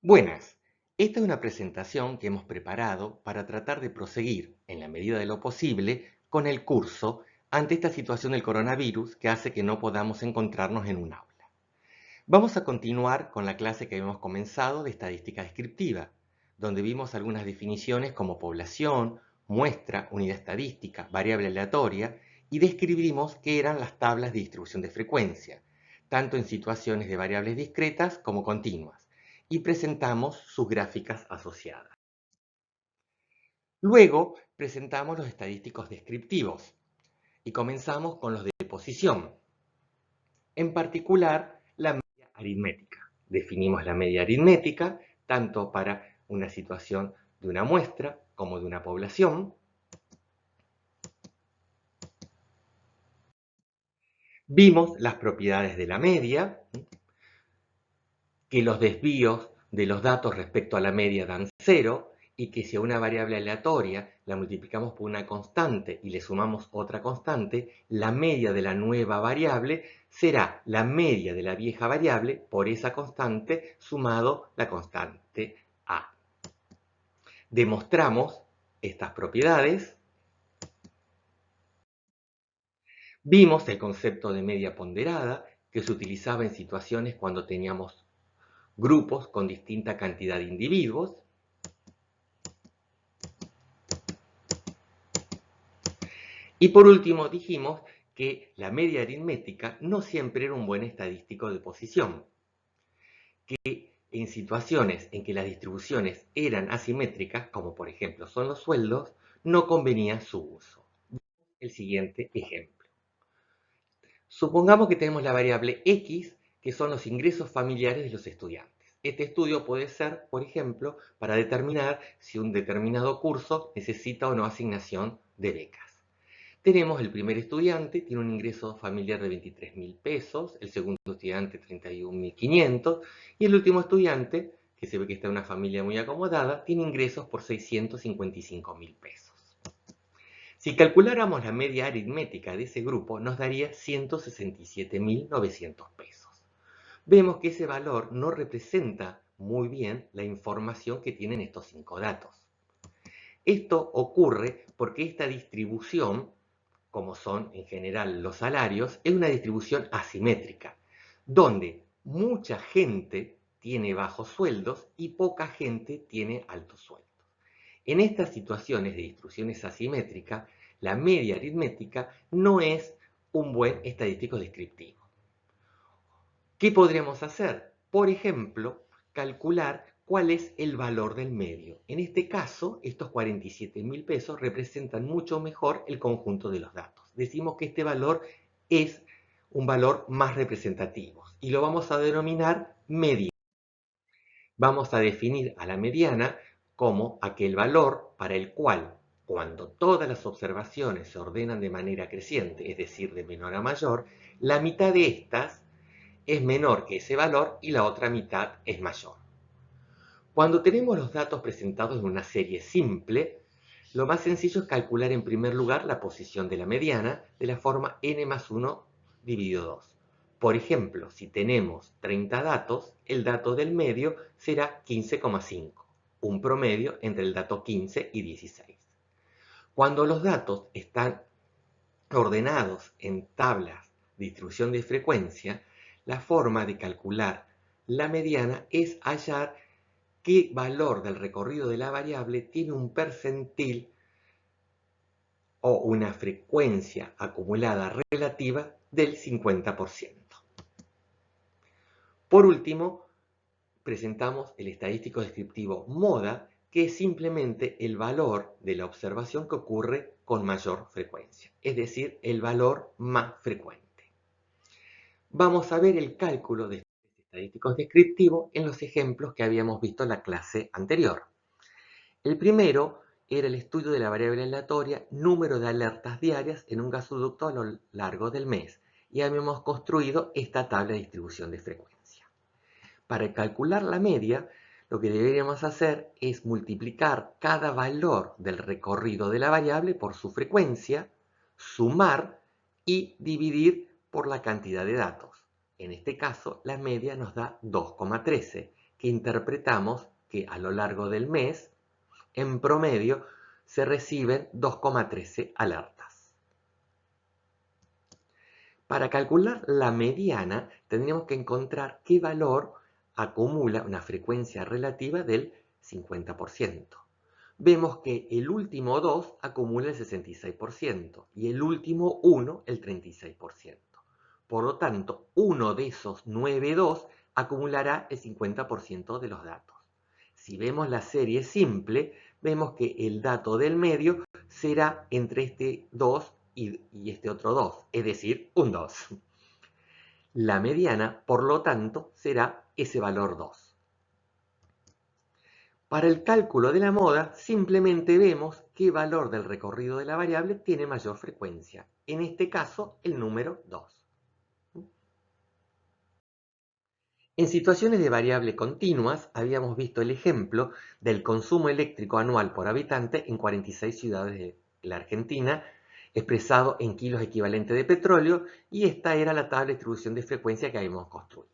Buenas, esta es una presentación que hemos preparado para tratar de proseguir, en la medida de lo posible, con el curso ante esta situación del coronavirus que hace que no podamos encontrarnos en un aula. Vamos a continuar con la clase que habíamos comenzado de estadística descriptiva, donde vimos algunas definiciones como población, muestra, unidad estadística, variable aleatoria, y describimos qué eran las tablas de distribución de frecuencia, tanto en situaciones de variables discretas como continuas, y presentamos sus gráficas asociadas. Luego presentamos los estadísticos descriptivos y comenzamos con los de posición, en particular la media aritmética. Definimos la media aritmética tanto para una situación de una muestra como de una población. Vimos las propiedades de la media, que los desvíos de los datos respecto a la media dan 0 y que si a una variable aleatoria la multiplicamos por una constante y le sumamos otra constante, la media de la nueva variable será la media de la vieja variable por esa constante sumado la constante a. Demostramos estas propiedades. Vimos el concepto de media ponderada que se utilizaba en situaciones cuando teníamos grupos con distinta cantidad de individuos. Y por último dijimos que la media aritmética no siempre era un buen estadístico de posición, que en situaciones en que las distribuciones eran asimétricas, como por ejemplo son los sueldos, no convenía su uso. El siguiente ejemplo. Supongamos que tenemos la variable X, que son los ingresos familiares de los estudiantes. Este estudio puede ser, por ejemplo, para determinar si un determinado curso necesita o no asignación de becas. Tenemos el primer estudiante, tiene un ingreso familiar de 23.000 pesos, el segundo estudiante 31.500 y el último estudiante, que se ve que está en una familia muy acomodada, tiene ingresos por 655.000 pesos. Si calculáramos la media aritmética de ese grupo, nos daría 167.900 pesos. Vemos que ese valor no representa muy bien la información que tienen estos 5 datos. Esto ocurre porque esta distribución, como son en general los salarios, es una distribución asimétrica, donde mucha gente tiene bajos sueldos y poca gente tiene altos sueldos. En estas situaciones de distribuciones asimétricas, la media aritmética no es un buen estadístico descriptivo. ¿Qué podríamos hacer? Por ejemplo, calcular cuál es el valor del medio. En este caso, estos 47.000 pesos representan mucho mejor el conjunto de los datos. Decimos que este valor es un valor más representativo y lo vamos a denominar media. Vamos a definir a la mediana como aquel valor para el cual, cuando todas las observaciones se ordenan de manera creciente, es decir, de menor a mayor, la mitad de estas es menor que ese valor y la otra mitad es mayor. Cuando tenemos los datos presentados en una serie simple, lo más sencillo es calcular en primer lugar la posición de la mediana de la forma n más 1 dividido 2. Por ejemplo, si tenemos 30 datos, el dato del medio será 15,5, un promedio entre el dato 15 y 16. Cuando los datos están ordenados en tablas de distribución de frecuencia, la forma de calcular la mediana es hallar qué valor del recorrido de la variable tiene un percentil o una frecuencia acumulada relativa del 50%. Por último, presentamos el estadístico descriptivo MODA, que es simplemente el valor de la observación que ocurre con mayor frecuencia, es decir, el valor más frecuente. Vamos a ver el cálculo de estos estadísticos descriptivos en los ejemplos que habíamos visto en la clase anterior. El primero era el estudio de la variable aleatoria número de alertas diarias en un gasoducto a lo largo del mes y habíamos construido esta tabla de distribución de frecuencia. Para calcular la media, lo que deberíamos hacer es multiplicar cada valor del recorrido de la variable por su frecuencia, sumar y dividir por la cantidad de datos. En este caso, la media nos da 2,13, que interpretamos que a lo largo del mes, en promedio, se reciben 2,13 alertas. Para calcular la mediana, tendríamos que encontrar qué valor acumula una frecuencia relativa del 50%. Vemos que el último 2 acumula el 66% y el último 1 el 36%. Por lo tanto, uno de esos 9 2 acumulará el 50% de los datos. Si vemos la serie simple, vemos que el dato del medio será entre este 2 y este otro 2, es decir, un 2. La mediana, por lo tanto, será ese valor 2. Para el cálculo de la moda, simplemente vemos qué valor del recorrido de la variable tiene mayor frecuencia. En este caso, el número 2. En situaciones de variable continuas, habíamos visto el ejemplo del consumo eléctrico anual por habitante en 46 ciudades de la Argentina, expresado en kilos equivalentes de petróleo, y esta era la tabla de distribución de frecuencia que habíamos construido.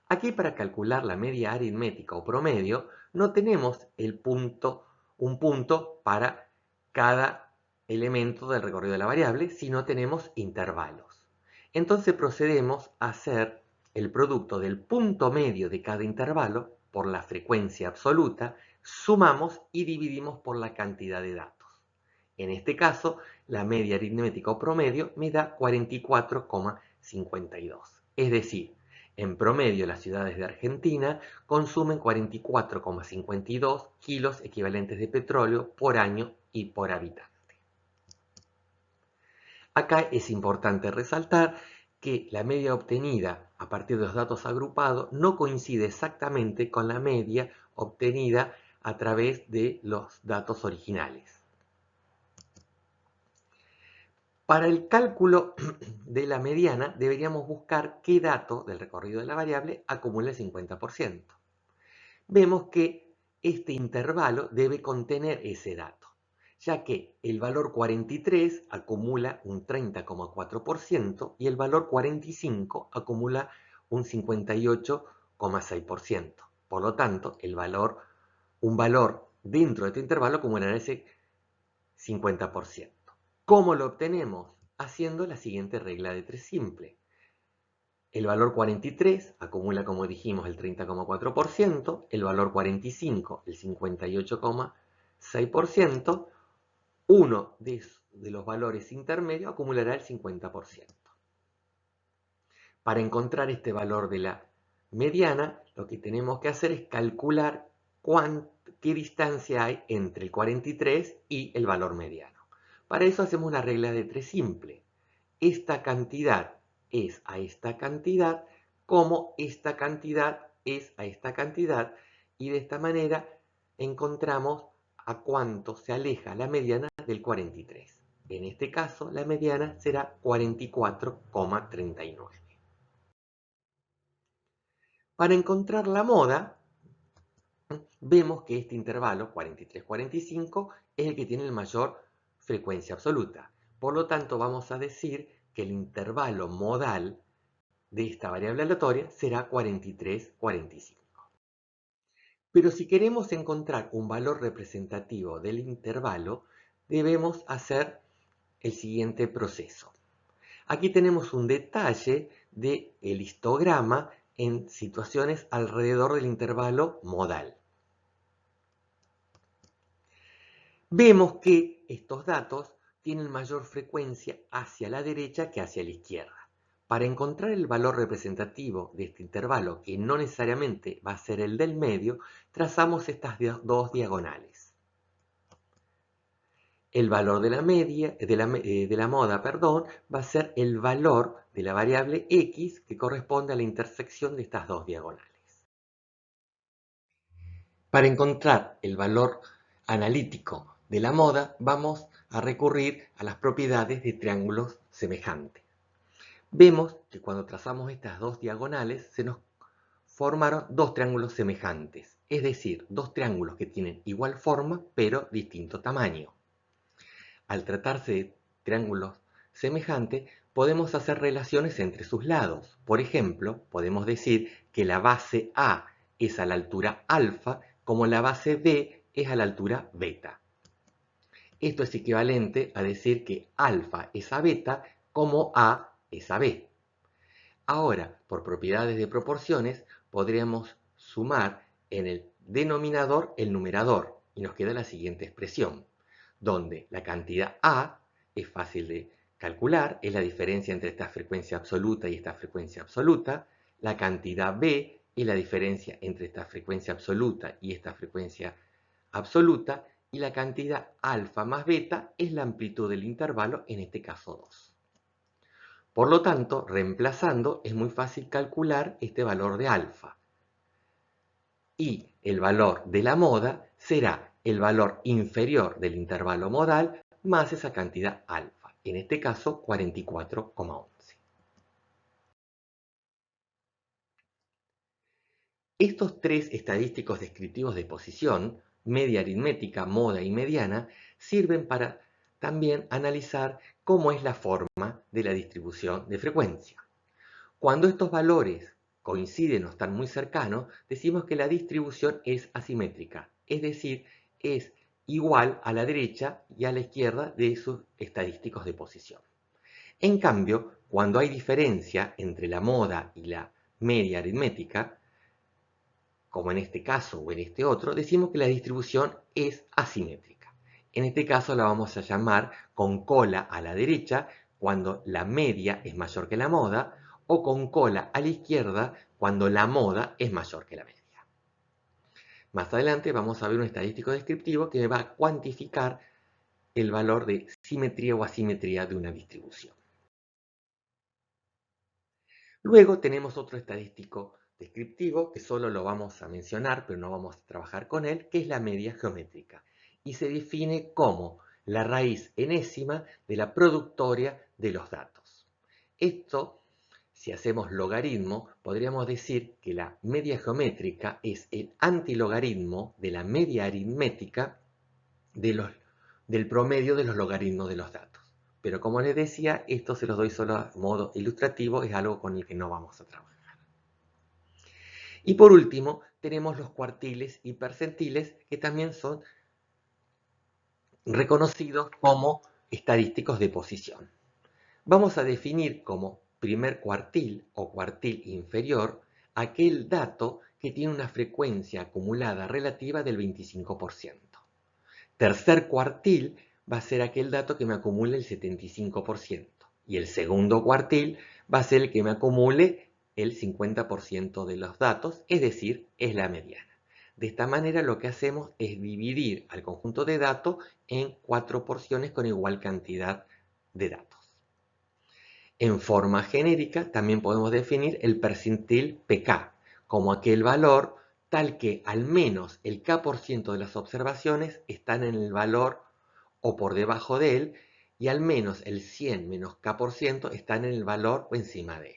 Aquí, para calcular la media aritmética o promedio, no tenemos un punto para cada elemento del recorrido de la variable, sino tenemos intervalos. Entonces procedemos a hacer el producto del punto medio de cada intervalo por la frecuencia absoluta, sumamos y dividimos por la cantidad de datos. En este caso, la media aritmética o promedio me da 44,52. Es decir, en promedio, las ciudades de Argentina consumen 44,52 kilos equivalentes de petróleo por año y por habitante. Acá es importante resaltar que la media obtenida a partir de los datos agrupados no coincide exactamente con la media obtenida a través de los datos originales. Para el cálculo de la mediana deberíamos buscar qué dato del recorrido de la variable acumula el 50%. Vemos que este intervalo debe contener ese dato, ya que el valor 43 acumula un 30,4% y el valor 45 acumula un 58,6%. Por lo tanto, un valor dentro de este intervalo acumulará ese 50%. ¿Cómo lo obtenemos? Haciendo la siguiente regla de 3 simple. El valor 43 acumula, como dijimos, el 30,4%, el valor 45 el 58,6%, uno de los valores intermedios acumulará el 50%. Para encontrar este valor de la mediana, lo que tenemos que hacer es calcular qué distancia hay entre el 43 y el valor mediano. Para eso hacemos una regla de 3 simple. Esta cantidad es a esta cantidad, como esta cantidad es a esta cantidad, y de esta manera encontramos a cuánto se aleja la mediana del 43. En este caso, la mediana será 44,39. Para encontrar la moda, vemos que este intervalo, 43-45, es el que tiene la mayor frecuencia absoluta. Por lo tanto, vamos a decir que el intervalo modal de esta variable aleatoria será 43-45. Pero si queremos encontrar un valor representativo del intervalo, debemos hacer el siguiente proceso. Aquí tenemos un detalle del histograma en situaciones alrededor del intervalo modal. Vemos que estos datos tienen mayor frecuencia hacia la derecha que hacia la izquierda. Para encontrar el valor representativo de este intervalo, que no necesariamente va a ser el del medio, trazamos estas dos diagonales. El valor de la moda, va a ser el valor de la variable x que corresponde a la intersección de estas dos diagonales. Para encontrar el valor analítico de la moda, vamos a recurrir a las propiedades de triángulos semejantes. Vemos que cuando trazamos estas dos diagonales se nos formaron dos triángulos semejantes, es decir, dos triángulos que tienen igual forma pero distinto tamaño. Al tratarse de triángulos semejantes, podemos hacer relaciones entre sus lados. Por ejemplo, podemos decir que la base A es a la altura alfa, como la base B es a la altura beta. Esto es equivalente a decir que alfa es a beta como A es a B. Ahora, por propiedades de proporciones, podríamos sumar en el denominador el numerador y nos queda la siguiente expresión, donde la cantidad A es fácil de calcular, es la diferencia entre esta frecuencia absoluta y esta frecuencia absoluta, la cantidad B es la diferencia entre esta frecuencia absoluta y esta frecuencia absoluta, y la cantidad alfa más beta es la amplitud del intervalo, en este caso 2. Por lo tanto, reemplazando, es muy fácil calcular este valor de alfa. Y el valor de la moda será el valor inferior del intervalo modal más esa cantidad alfa, en este caso 44,11. Estos tres estadísticos descriptivos de posición, media aritmética, moda y mediana, sirven para también analizar cómo es la forma de la distribución de frecuencia. Cuando estos valores coinciden o están muy cercanos, decimos que la distribución es asimétrica, es decir, es igual a la derecha y a la izquierda de sus estadísticos de posición. En cambio, cuando hay diferencia entre la moda y la media aritmética, como en este caso o en este otro, decimos que la distribución es asimétrica. En este caso la vamos a llamar con cola a la derecha cuando la media es mayor que la moda, o con cola a la izquierda cuando la moda es mayor que la media. Más adelante vamos a ver un estadístico descriptivo que me va a cuantificar el valor de simetría o asimetría de una distribución. Luego tenemos otro estadístico descriptivo que solo lo vamos a mencionar, pero no vamos a trabajar con él, que es la media geométrica, y se define como la raíz enésima de la productoria de los datos. Esto, si hacemos logaritmo, podríamos decir que la media geométrica es el antilogaritmo de la media aritmética del promedio de los logaritmos de los datos. Pero como les decía, esto se los doy solo a modo ilustrativo, es algo con el que no vamos a trabajar. Y por último, tenemos los cuartiles y percentiles, que también son reconocidos como estadísticos de posición. Vamos a definir como primer cuartil o cuartil inferior aquel dato que tiene una frecuencia acumulada relativa del 25%. Tercer cuartil va a ser aquel dato que me acumule el 75%. Y el segundo cuartil va a ser el que me acumule el 50% de los datos, es decir, es la mediana. De esta manera lo que hacemos es dividir al conjunto de datos en 4 porciones con igual cantidad de datos. En forma genérica también podemos definir el percentil PK como aquel valor tal que al menos el K% de las observaciones están en el valor o por debajo de él, y al menos el 100 menos K% están en el valor o encima de él.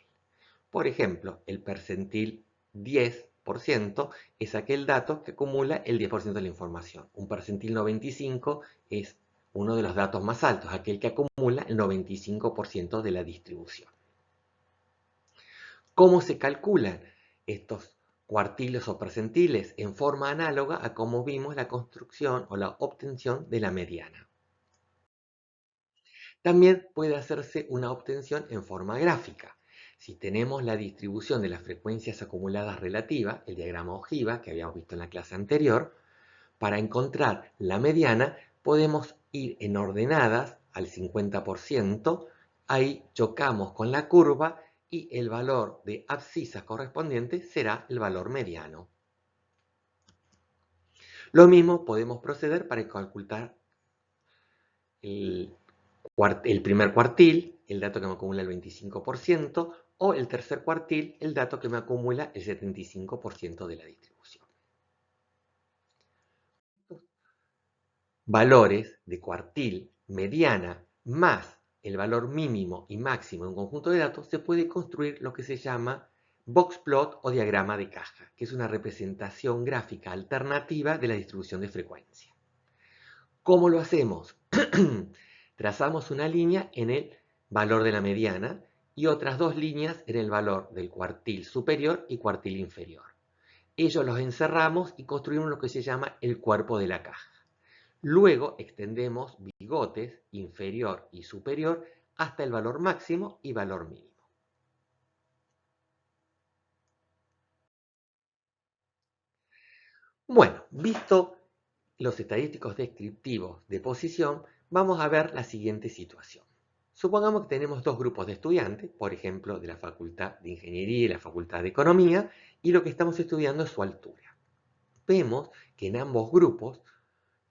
Por ejemplo, el percentil 10% es aquel dato que acumula el 10% de la información. Un percentil 95 es uno de los datos más altos, aquel que acumula el 95% de la distribución. ¿Cómo se calculan estos cuartiles o percentiles? En forma análoga a cómo vimos la construcción o la obtención de la mediana. También puede hacerse una obtención en forma gráfica. Si tenemos la distribución de las frecuencias acumuladas relativas, el diagrama ojiva que habíamos visto en la clase anterior, para encontrar la mediana podemos ir en ordenadas al 50%, ahí chocamos con la curva y el valor de abscisas correspondiente será el valor mediano. Lo mismo podemos proceder para calcular el primer cuartil, el dato que me acumula el 25%, o el tercer cuartil, el dato que me acumula el 75% de la distribución. Valores de cuartil, mediana, más el valor mínimo y máximo de un conjunto de datos, se puede construir lo que se llama boxplot o diagrama de caja, que es una representación gráfica alternativa de la distribución de frecuencia. ¿Cómo lo hacemos? Trazamos una línea en el valor de la mediana y otras dos líneas en el valor del cuartil superior y cuartil inferior. Ellos los encerramos y construimos lo que se llama el cuerpo de la caja. Luego extendemos bigotes inferior y superior hasta el valor máximo y valor mínimo. Bueno, visto los estadísticos descriptivos de posición, vamos a ver la siguiente situación. Supongamos que tenemos dos grupos de estudiantes, por ejemplo, de la Facultad de Ingeniería y la Facultad de Economía, y lo que estamos estudiando es su altura. Vemos que en ambos grupos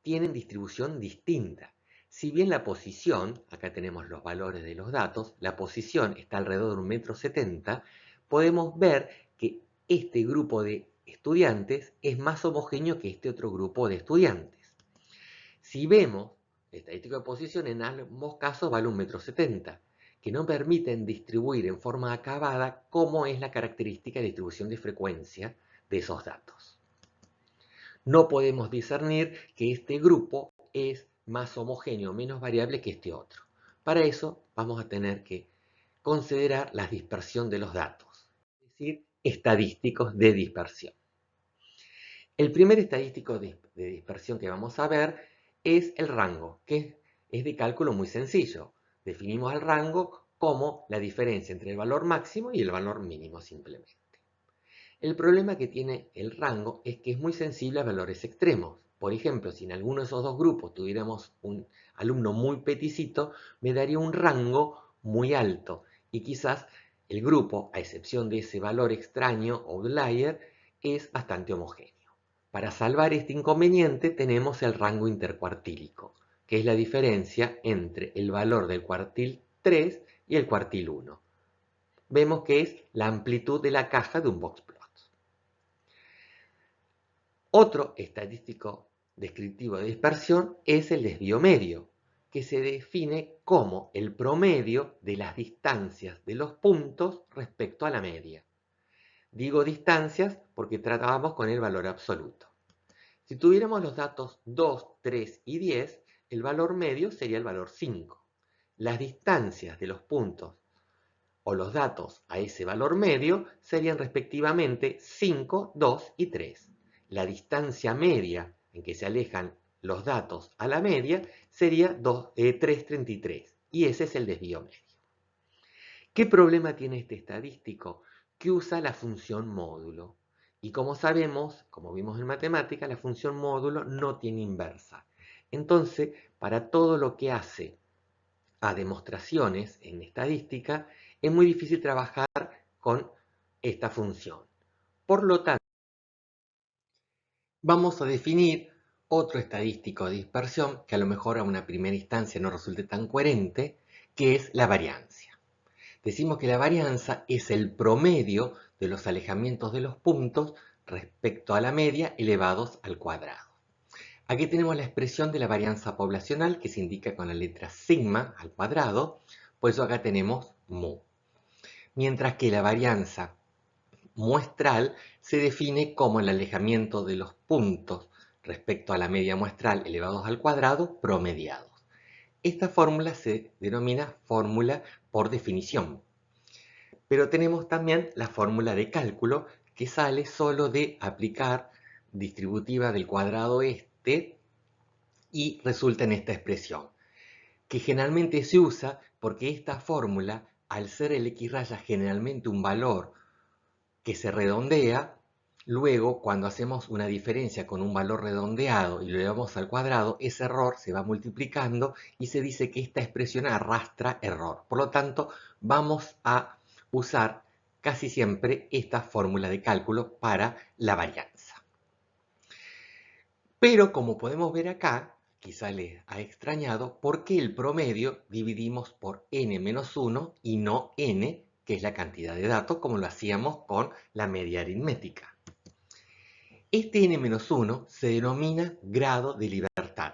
tienen distribución distinta. Si bien la posición, acá tenemos los valores de los datos, la posición está alrededor de 1,70 m, podemos ver que este grupo de estudiantes es más homogéneo que este otro grupo de estudiantes. Si vemos el estadístico de posición, en ambos casos vale 1,70 m, que no permiten distribuir en forma acabada cómo es la característica de distribución de frecuencia de esos datos. No podemos discernir que este grupo es más homogéneo, menos variable que este otro. Para eso vamos a tener que considerar la dispersión de los datos, es decir, estadísticos de dispersión. El primer estadístico de dispersión que vamos a ver es el rango, que es de cálculo muy sencillo. Definimos el rango como la diferencia entre el valor máximo y el valor mínimo simplemente. El problema que tiene el rango es que es muy sensible a valores extremos. Por ejemplo, si en alguno de esos dos grupos tuviéramos un alumno muy peticito, me daría un rango muy alto y quizás el grupo, a excepción de ese valor extraño o outlier, es bastante homogéneo. Para salvar este inconveniente tenemos el rango intercuartílico, que es la diferencia entre el valor del cuartil 3 y el cuartil 1. Vemos que es la amplitud de la caja de un boxplot. Otro estadístico descriptivo de dispersión es el desvío medio, que se define como el promedio de las distancias de los puntos respecto a la media. Digo distancias porque tratábamos con el valor absoluto. Si tuviéramos los datos 2, 3 y 10, el valor medio sería el valor 5. Las distancias de los puntos o los datos a ese valor medio serían respectivamente 5, 2 y 3. La distancia media en que se alejan los datos a la media sería 3,33 y ese es el desvío medio. ¿Qué problema tiene este estadístico? Que usa la función módulo. Y como sabemos, como vimos en matemática, la función módulo no tiene inversa. Entonces, para todo lo que hace a demostraciones en estadística, es muy difícil trabajar con esta función. Por lo tanto, vamos a definir otro estadístico de dispersión que a lo mejor a una primera instancia no resulte tan coherente, que es la varianza. Decimos que la varianza es el promedio de los alejamientos de los puntos respecto a la media elevados al cuadrado. Aquí tenemos la expresión de la varianza poblacional que se indica con la letra sigma al cuadrado, por eso acá tenemos mu. Mientras que la varianza muestral se define como el alejamiento de los puntos respecto a la media muestral elevados al cuadrado promediados. Esta fórmula se denomina fórmula por definición. Pero tenemos también la fórmula de cálculo que sale solo de aplicar distributiva del cuadrado este y resulta en esta expresión, que generalmente se usa porque esta fórmula, al ser el x raya generalmente un valor que se redondea, luego cuando hacemos una diferencia con un valor redondeado y lo llevamos al cuadrado, ese error se va multiplicando y se dice que esta expresión arrastra error. Por lo tanto, vamos a usar casi siempre esta fórmula de cálculo para la varianza. Pero como podemos ver acá, quizá les ha extrañado, ¿por qué el promedio dividimos por n-1 y no n, que es la cantidad de datos, como lo hacíamos con la media aritmética? Este n-1 se denomina grado de libertad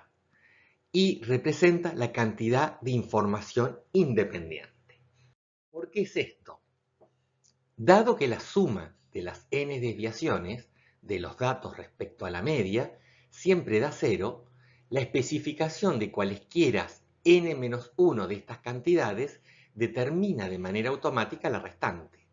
y representa la cantidad de información independiente. ¿Por qué es esto? Dado que la suma de las n desviaciones de los datos respecto a la media siempre da 0, la especificación de cualesquiera n-1 de estas cantidades determina de manera automática la restante.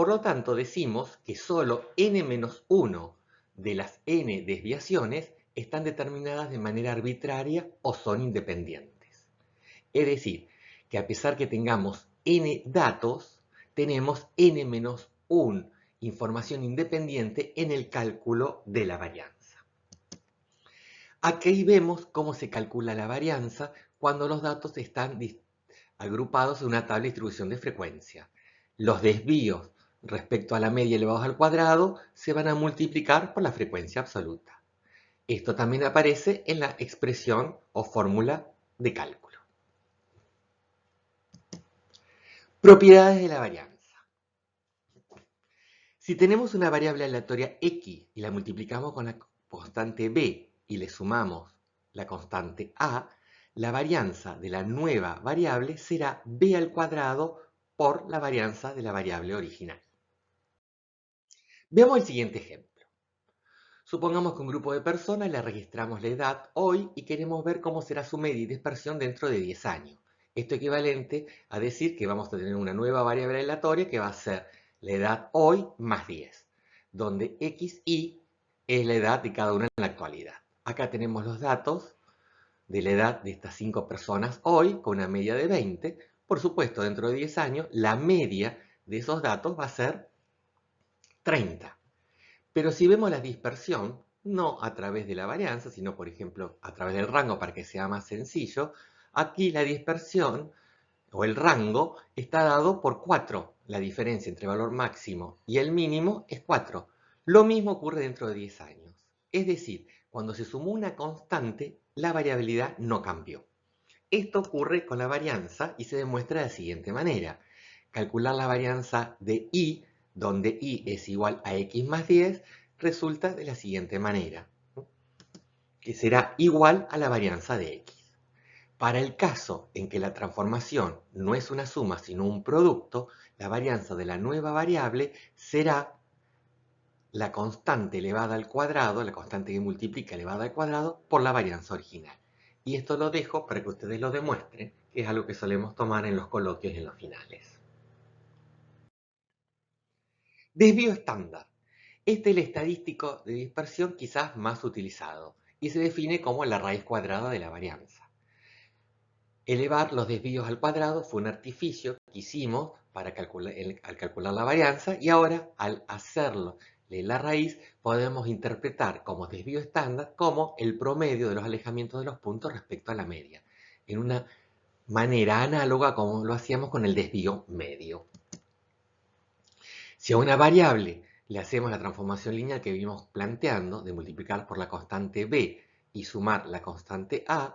Por lo tanto, decimos que solo n-1 de las n desviaciones están determinadas de manera arbitraria o son independientes. Es decir, que a pesar que tengamos n datos, tenemos n-1 información independiente en el cálculo de la varianza. Aquí vemos cómo se calcula la varianza cuando los datos están agrupados en una tabla de distribución de frecuencia. Los desvíos respecto a la media elevados al cuadrado se van a multiplicar por la frecuencia absoluta. Esto también aparece en la expresión o fórmula de cálculo. Propiedades de la varianza. Si tenemos una variable aleatoria x y la multiplicamos con la constante b y le sumamos la constante a, la varianza de la nueva variable será b al cuadrado por la varianza de la variable original. Veamos el siguiente ejemplo. Supongamos que un grupo de personas le registramos la edad hoy y queremos ver cómo será su media y dispersión dentro de 10 años. Esto es equivalente a decir que vamos a tener una nueva variable aleatoria que va a ser la edad hoy más 10, donde xy es la edad de cada una en la actualidad. Acá tenemos los datos de la edad de estas 5 personas hoy, con una media de 20. Por supuesto, dentro de 10 años, la media de esos datos va a ser 30. Pero si vemos la dispersión, no a través de la varianza, sino por ejemplo a través del rango para que sea más sencillo, aquí la dispersión o el rango está dado por 4. La diferencia entre el valor máximo y el mínimo es 4. Lo mismo ocurre dentro de 10 años. Es decir, cuando se sumó una constante, la variabilidad no cambió. Esto ocurre con la varianza y se demuestra de la siguiente manera. Calcular la varianza de y, donde y es igual a x más 10, resulta de la siguiente manera, que será igual a la varianza de x. Para el caso en que la transformación no es una suma sino un producto, la varianza de la nueva variable será la constante elevada al cuadrado, la constante que multiplica elevada al cuadrado, por la varianza original. Y esto lo dejo para que ustedes lo demuestren, que es algo que solemos tomar en los coloquios y en los finales. Desvío estándar. Este es el estadístico de dispersión quizás más utilizado y se define como la raíz cuadrada de la varianza. Elevar los desvíos al cuadrado fue un artificio que hicimos para al calcular la varianza y ahora al hacerlo de la raíz podemos interpretar como desvío estándar como el promedio de los alejamientos de los puntos respecto a la media, en una manera análoga como lo hacíamos con el desvío medio. Si a una variable le hacemos la transformación lineal que vimos planteando, de multiplicar por la constante b y sumar la constante a,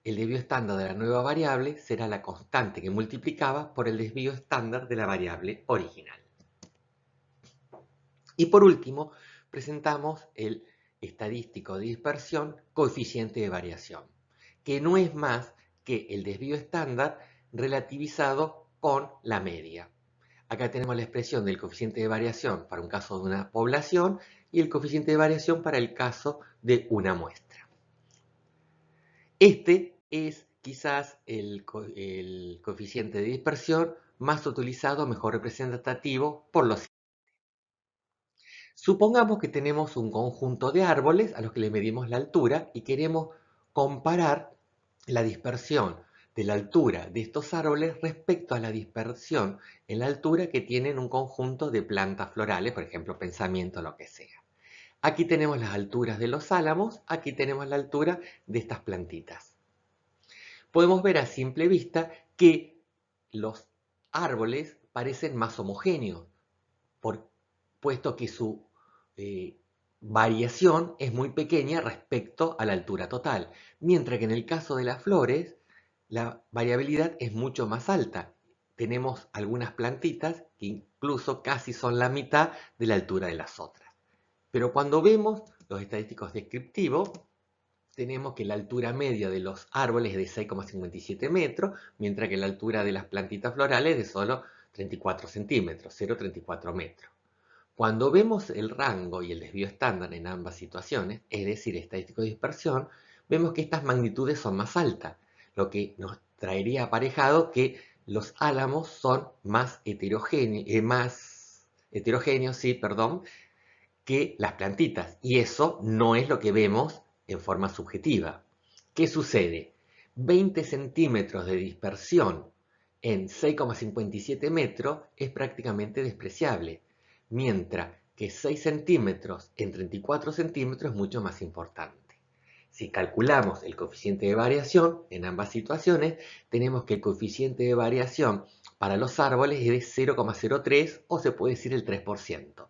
el desvío estándar de la nueva variable será la constante que multiplicaba por el desvío estándar de la variable original. Y por último, presentamos el estadístico de dispersión coeficiente de variación, que no es más que el desvío estándar relativizado con la media. Acá tenemos la expresión del coeficiente de variación para un caso de una población y el coeficiente de variación para el caso de una muestra. Este es quizás el coeficiente de dispersión más utilizado, mejor representativo por los. Supongamos que tenemos un conjunto de árboles a los que le medimos la altura y queremos comparar la dispersión de la altura de estos árboles respecto a la dispersión en la altura que tienen un conjunto de plantas florales, por ejemplo, pensamiento, lo que sea. Aquí tenemos las alturas de los álamos, aquí tenemos la altura de estas plantitas. Podemos ver a simple vista que los árboles parecen más homogéneos, puesto que su variación es muy pequeña respecto a la altura total, mientras que en el caso de las flores la variabilidad es mucho más alta. Tenemos algunas plantitas que incluso casi son la mitad de la altura de las otras. Pero cuando vemos los estadísticos descriptivos, tenemos que la altura media de los árboles es de 6,57 metros, mientras que la altura de las plantitas florales es de solo 34 centímetros, 0,34 metros. Cuando vemos el rango y el desvío estándar en ambas situaciones, es decir, estadístico de dispersión, vemos que estas magnitudes son más altas, lo que nos traería aparejado que los álamos son más heterogéneos, más heterogéneos, sí, perdón, que las plantitas. Y eso no es lo que vemos en forma subjetiva. ¿Qué sucede? 20 centímetros de dispersión en 6,57 metros es prácticamente despreciable, mientras que 6 centímetros en 34 centímetros es mucho más importante. Si calculamos el coeficiente de variación en ambas situaciones, tenemos que el coeficiente de variación para los árboles es de 0,03 o se puede decir el 3%,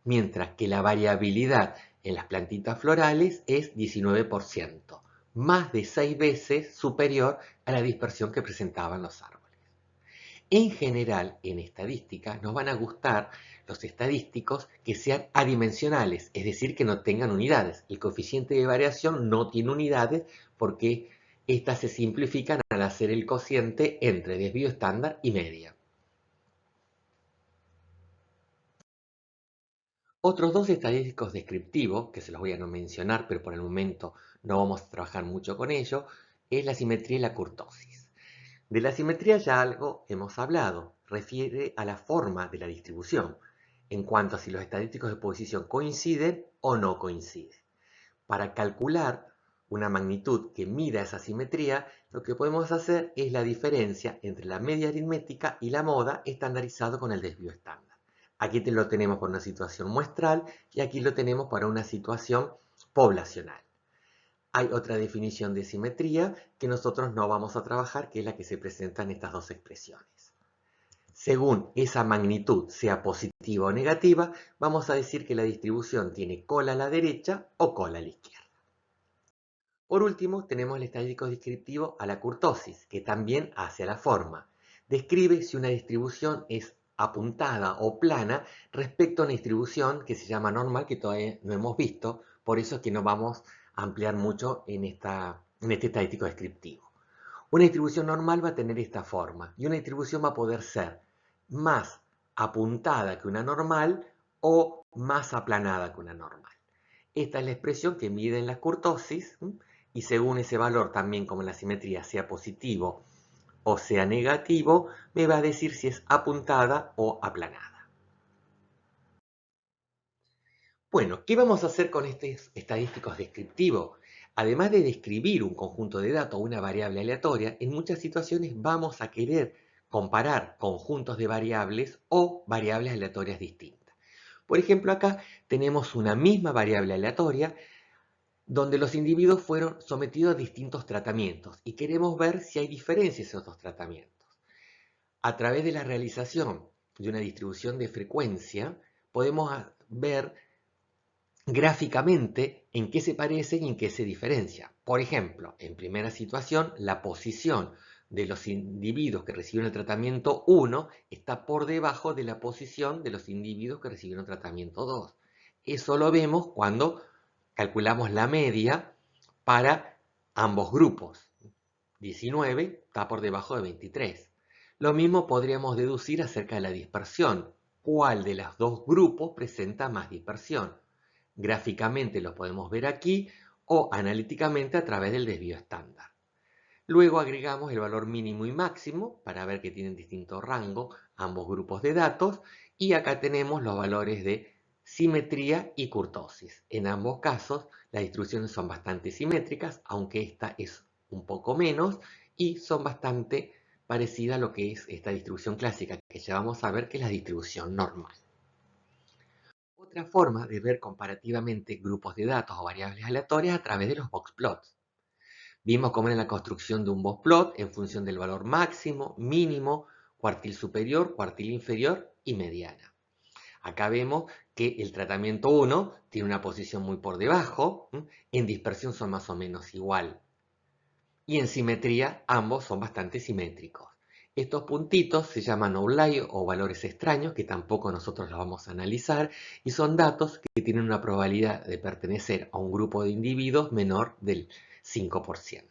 mientras que la variabilidad en las plantitas florales es 19%, más de 6 veces superior a la dispersión que presentaban los árboles. En general, en estadística, nos van a gustar los estadísticos que sean adimensionales, es decir, que no tengan unidades. El coeficiente de variación no tiene unidades porque estas se simplifican al hacer el cociente entre desvío estándar y media. Otros dos estadísticos descriptivos, que se los voy a no mencionar, pero por el momento no vamos a trabajar mucho con ello, es la simetría y la kurtosis. De la simetría ya algo hemos hablado, refiere a la forma de la distribución, en cuanto a si los estadísticos de posición coinciden o no coinciden. Para calcular una magnitud que mida esa simetría, lo que podemos hacer es la diferencia entre la media aritmética y la moda estandarizado con el desvío estándar. Aquí lo tenemos para una situación muestral y aquí lo tenemos para una situación poblacional. Hay otra definición de simetría que nosotros no vamos a trabajar, que es la que se presenta en estas dos expresiones. Según esa magnitud sea positiva o negativa, vamos a decir que la distribución tiene cola a la derecha o cola a la izquierda. Por último, tenemos el estadístico descriptivo a la kurtosis, que también hace a la forma. Describe si una distribución es apuntada o plana respecto a una distribución que se llama normal, que todavía no hemos visto, por eso es que no vamos a ampliar mucho en este estadístico descriptivo. Una distribución normal va a tener esta forma, y una distribución va a poder ser más apuntada que una normal o más aplanada que una normal. Esta es la expresión que mide en la kurtosis, y según ese valor también, como la simetría sea positivo o sea negativo, me va a decir si es apuntada o aplanada. Bueno, ¿qué vamos a hacer con estos estadísticos descriptivos? Además de describir un conjunto de datos o una variable aleatoria, en muchas situaciones vamos a querer comparar conjuntos de variables o variables aleatorias distintas. Por ejemplo, acá tenemos una misma variable aleatoria donde los individuos fueron sometidos a distintos tratamientos y queremos ver si hay diferencias en esos tratamientos. A través de la realización de una distribución de frecuencia, podemos ver gráficamente en qué se parecen y en qué se diferencian. Por ejemplo, en primera situación, la posición de los individuos que recibieron el tratamiento 1 está por debajo de la posición de los individuos que recibieron tratamiento 2. Eso lo vemos cuando calculamos la media para ambos grupos. 19 está por debajo de 23. Lo mismo podríamos deducir acerca de la dispersión. ¿Cuál de los dos grupos presenta más dispersión? Gráficamente lo podemos ver aquí o analíticamente a través del desvío estándar. Luego agregamos el valor mínimo y máximo para ver que tienen distinto rango ambos grupos de datos y acá tenemos los valores de simetría y kurtosis. En ambos casos las distribuciones son bastante simétricas, aunque esta es un poco menos y son bastante parecidas a lo que es esta distribución clásica que ya vamos a ver que es la distribución normal. Otra forma de ver comparativamente grupos de datos o variables aleatorias a través de los boxplots. Vimos cómo era la construcción de un boxplot en función del valor máximo, mínimo, cuartil superior, cuartil inferior y mediana. Acá vemos que el tratamiento 1 tiene una posición muy por debajo, en dispersión son más o menos igual. Y en simetría ambos son bastante simétricos. Estos puntitos se llaman outliers o valores extraños, que tampoco nosotros los vamos a analizar, y son datos que tienen una probabilidad de pertenecer a un grupo de individuos menor del 5%.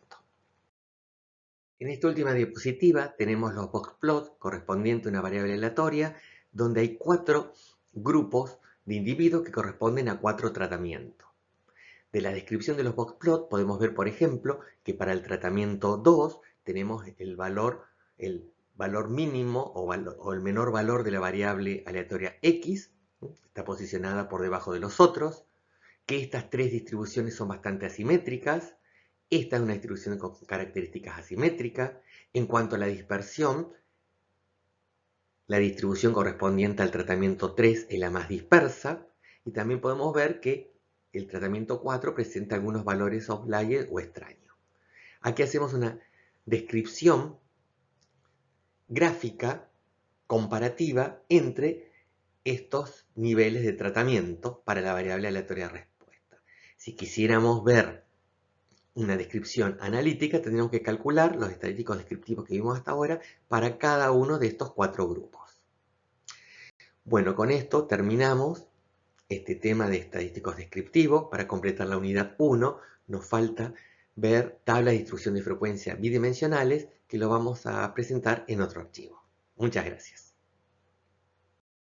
En esta última diapositiva tenemos los boxplots correspondientes a una variable aleatoria, donde hay 4 grupos de individuos que corresponden a 4 tratamientos. De la descripción de los boxplots podemos ver, por ejemplo, que para el tratamiento 2 tenemos el valor mínimo o el menor valor de la variable aleatoria x, está posicionada por debajo de los otros, que estas tres distribuciones son bastante asimétricas. Esta es una distribución con características asimétricas. En cuanto a la dispersión, la distribución correspondiente al tratamiento 3 es la más dispersa. Y también podemos ver que el tratamiento 4 presenta algunos valores outlier o extraños. Aquí hacemos una descripción gráfica comparativa entre estos niveles de tratamiento para la variable aleatoria de respuesta. Si quisiéramos ver una descripción analítica, tendríamos que calcular los estadísticos descriptivos que vimos hasta ahora para cada uno de estos 4 grupos. Bueno, con esto terminamos este tema de estadísticos descriptivos. Para completar la unidad 1 nos falta ver tablas de distribución de frecuencia bidimensionales, que lo vamos a presentar en otro archivo. Muchas gracias.